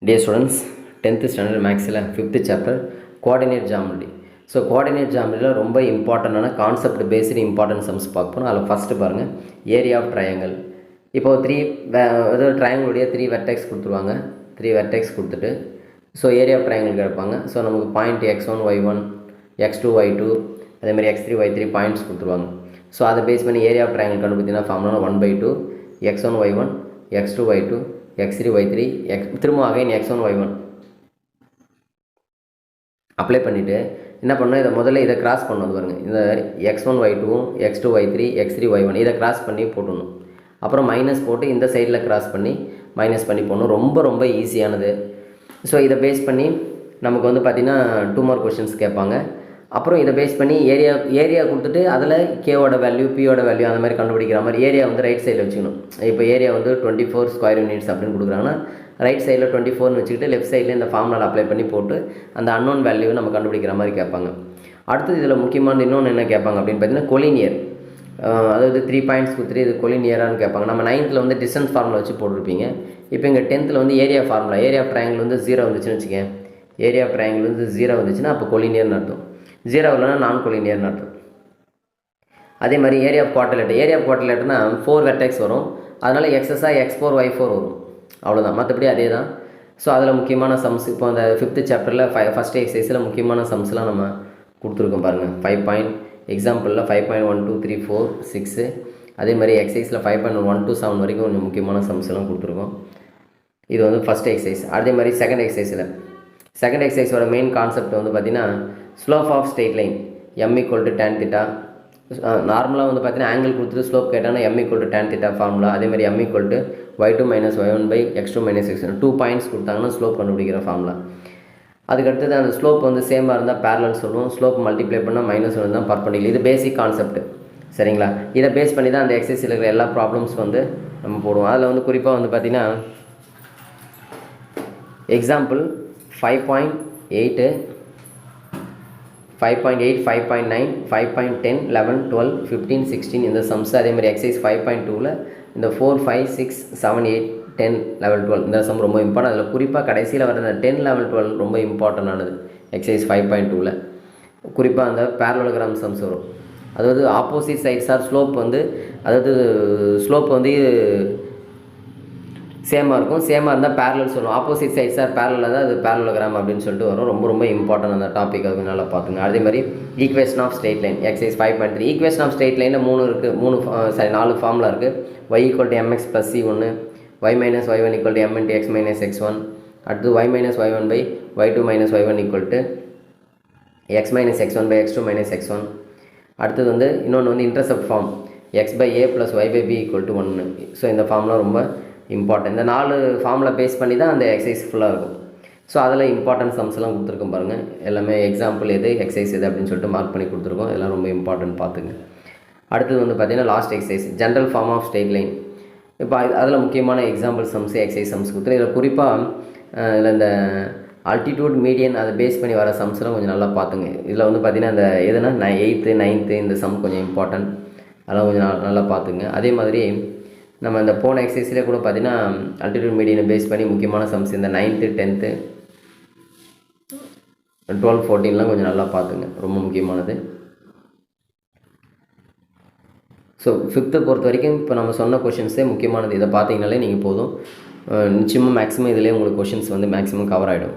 Dear students, 10th standard Maxilla 5th chapter coordinate geometry. So coordinate ஜாமெட்ரியில் ரொம்ப இம்பார்ட்டண்டான concept based important sums பார்க்க போகிறோம். அதில் ஃபஸ்ட்டு பாருங்கள் ஏரியா ஆஃப் ட்ரையாங்கல். இப்போது அதாவது ட்ரையாங்கிளுடைய 3 வெர்டெக்ஸ் கொடுத்துருவாங்க. 3 வெர்டெக்ஸ் கொடுத்துட்டு ஸோ ஏரியா ஆஃப் ட்ரையாங்கிள் கேட்பாங்க. ஸோ நமக்கு point x1 y1 x2 y2 அதேமாதிரி x3 y3 பாயிண்ட்ஸ் கொடுத்துருவாங்க. ஸோ அதை பேஸ் பண்ணி ஏரியா ஆஃப் ட்ரையாங்கிள் கண்டுபிடிச்சிங்கன்னா formula 1/2 x1 y1 x2 y2 x3 y3 திரும்ப அகைன் x1 y1 அப்ளை பண்ணிவிட்டு என்ன பண்ணணும், இதை முதல்ல இதை கிராஸ் பண்ணணும் பாருங்கள். இந்த x1 y2 x2 y3 x3 y1 இதை கிராஸ் பண்ணி போட்டணும். அப்புறம் மைனஸ் போட்டு இந்த சைடில் கிராஸ் பண்ணி மைனஸ் பண்ணி போடணும். ரொம்ப ரொம்ப ஈஸியானது. ஸோ இதை பேஸ் பண்ணி நமக்கு வந்து பார்த்திங்கன்னா 2 more கொஷின்ஸ் கேட்பாங்க. அப்புறம் இதை பேஸ் பண்ணி ஏரியா கொடுத்துட்டு அதில் கேவோட வேல்யூ பியோட வேல்யூ அந்த மாதிரி கண்டுபிடிக்கிற மாதிரி ஏரியா வந்து ரைட் சைடில் வச்சுக்கணும். இப்போ ஏரியா வந்து 24 ஸ்கொயர் யூனிட்ஸ் அப்படின்னு கொடுக்குறாங்கன்னா ரைட் சைடில் 24 வச்சுக்கிட்டு லெஃப்ட் சைடில் இந்த ஃபார்முலா அப்ளை பண்ணி போட்டு அந்த அன்னோன் வேல்யூவை நம்ம கண்டுபிடிக்கிற மாதிரி கேட்பாங்க. அடுத்தது இதில் முக்கியமான இன்னொன்று என்ன கேட்பாங்க அப்படின்னு பார்த்தீங்கன்னா கொலினியர். அதாவது 3 பாயிண்ட்ஸ் கொடுத்துட்டு இது கொலினியரானு கேட்பாங்க. நம்ம 9th வந்து டிஸ்டன்ஸ் ஃபார்முலா வச்சு போட்டிருப்பீங்க. இப்போ இங்கே 10th வந்து area formula, area of triangle வந்து 0 வந்துச்சுன்னு வச்சுக்கேன். ஏரியா ஆஃப் ட்ரையாங்கிள் வந்து 0 வந்துச்சுன்னா அப்போ கொலினியர்னு அர்த்தம். 0 இல்லைனா நான் கொலினியர்னு அர்த்தம். அதே மாதிரி area of quadrilateral, area of குவாட்ரிலேட்டர்னா 4 வெர்டெக்ஸ் வரும். அதனால் எக்ஸஸாக x4 y4 வரும். அவ்வளோதான், மற்றபடி அதே தான். ஸோ அதில் முக்கியமான சம்ஸ் இப்போ அந்த 5th சாப்டரில் ஃபஸ்ட் எக்ஸசைஸில் முக்கியமான சம்ஸ்லாம் நம்ம கொடுத்துருக்கோம் பாருங்கள். 5 பாயிண்ட் எக்ஸாம்பிளில் 5.1 2 3 4 6 அதே மாதிரி எக்ஸசைஸில் 5.1 to 7 வரைக்கும் கொஞ்சம் முக்கியமான சம்ஸ்லாம் கொடுத்துருக்கோம். இது வந்து ஃபஸ்ட் எக்ஸசைஸ். அதே மாதிரி செகண்ட் எக்ஸசைஸோட மெயின் கான்செப்ட் வந்து பார்த்திங்கன்னா slope of straight line m = tan θ. நார்மலாக வந்து பார்த்தீங்கன்னா ஆங்கிள் கொடுத்துட்டு ஸ்லோப் கேட்டாங்கன்னா m = tan θ ஃபார்முலா. அதே மாதிரி m = y2 - y1/x2 - x1 2 points கொடுத்தாங்கன்னா ஸ்லோப் கண்டுபிடிக்கிற ஃபார்முலா. அதுக்கடுத்தது அந்த ஸ்லோப் வந்து சேமாக இருந்தால் பேரலல் சொல்லுவோம். ஸ்லோப் மல்டிப்ளை பண்ணால் -1 தான் பர்பெண்டிகுலர். இது பேசிக் கான்செப்ட், சரிங்களா? இதை பேஸ் பண்ணி தான் அந்த எக்ஸசைஸில் இருக்கிற எல்லா ப்ராப்ளம்ஸ் வந்து நம்ம போடுவோம். அதில் வந்து குறிப்பாக வந்து பார்த்திங்கன்னா எக்ஸாம்பிள் 5.8 5.9 5.10 11 12 15 16 இந்த சம்ஸ். அதே மாதிரி எக்ஸசைஸ் 5.2ல் இந்த 4 5 6 7 8 10 11 12 இந்த சம் ரொம்ப இம்பார்ட்டன். அதில் குறிப்பாக கடைசியில் வர இந்த 10 11 12 ரொம்ப இம்பார்ட்டண்டானது. எக்ஸசைஸ் 5.2ல் குறிப்பாக அந்த பேரலோகிராம் சம்ஸ் வரும். அதாவது ஆப்போசிட் சைட்ஸ் ஆர் ஸ்லோப் வந்து அதாவது ஸ்லோப் வந்து சேமாக இருக்கும். சேமாக இருந்தால் பேரலல் சொல்லுவோம். ஆப்போசிட் சைட்ஸ் ஆர் பேரலில் தான் அது பேரலோகிராம் அப்படின்னு சொல்லிட்டு வரும். ரொம்ப ரொம்ப இம்பார்ட்டன் அந்த டாபிக். அது நல்லா பார்த்துங்க. அதே மாதிரி equation of straight line exercise 5.3 equation of straight லைனில் 4 ஃபார்முலா இருக்குது. y = mx + c1 y - y1 = m × x - x1 அடுத்து y - y1/y2 - y1 = x - x1/x2 - x1 அடுத்தது வந்து இன்னொன்று வந்து intercept form x/a + y/b = 1. So இந்த ஃபார்ம்லாம் ரொம்ப இம்பார்ட்டன்ட். இந்த 4 ஃபார்முலா பேஸ் பண்ணி தான் அந்த எக்ஸசைஸ் ஃபுல்லாக இருக்கும். ஸோ அதில் இம்பார்ட்டன்ட் சம்ஸ்லாம் கொடுத்துருக்கோம் பாருங்கள். எல்லாமே எக்ஸாம்பிள் எது எக்ஸசைஸ் எது அப்படின்னு சொல்லிட்டு மார்க் பண்ணி கொடுத்துருக்கோம். இதெல்லாம் ரொம்ப இம்பார்ட்டன்ட் பார்த்துங்க. அடுத்தது வந்து பார்த்திங்கன்னா last exercise general form of straight line. இப்போ அதில் முக்கியமான எக்ஸாம்பிள் சம்ஸ் எக்ஸசைஸ் சம்ஸ் கொடுத்துரு. இதில் குறிப்பாக இதில் இந்த ஆல்டிடியூட் மீடியன் அதை பேஸ் பண்ணி வர சம்ஸ்லாம் கொஞ்சம் நல்லா பார்த்துங்க. இதில் வந்து பார்த்திங்கன்னா இந்த எதுனா 8th 9th இந்த சம் கொஞ்சம் இம்பார்ட்டன்ட். அதெல்லாம் கொஞ்சம் நல்லா பார்த்துங்க. அதே மாதிரி நம்ம இந்த போன எக்ஸசைஸ்லேயே கூட பார்த்திங்கன்னா ஆல்டிடியூட் மீடியனை பேஸ் பண்ணி முக்கியமான சம்ஸ் இந்த 9th 10th 12 14லாம் கொஞ்சம் நல்லா பார்த்துங்க. ரொம்ப முக்கியமானது. ஸோ 5th பொறுத்த வரைக்கும் இப்போ நம்ம சொன்ன கொஷின்ஸே முக்கியமானது. இதை பார்த்தீங்கனாலே நீங்கள் போதும். நிச்சயமாக மேக்ஸிமம் இதிலே உங்களுக்கு கொஷின்ஸ் வந்து மேக்ஸிமம் கவர் ஆகிடும்.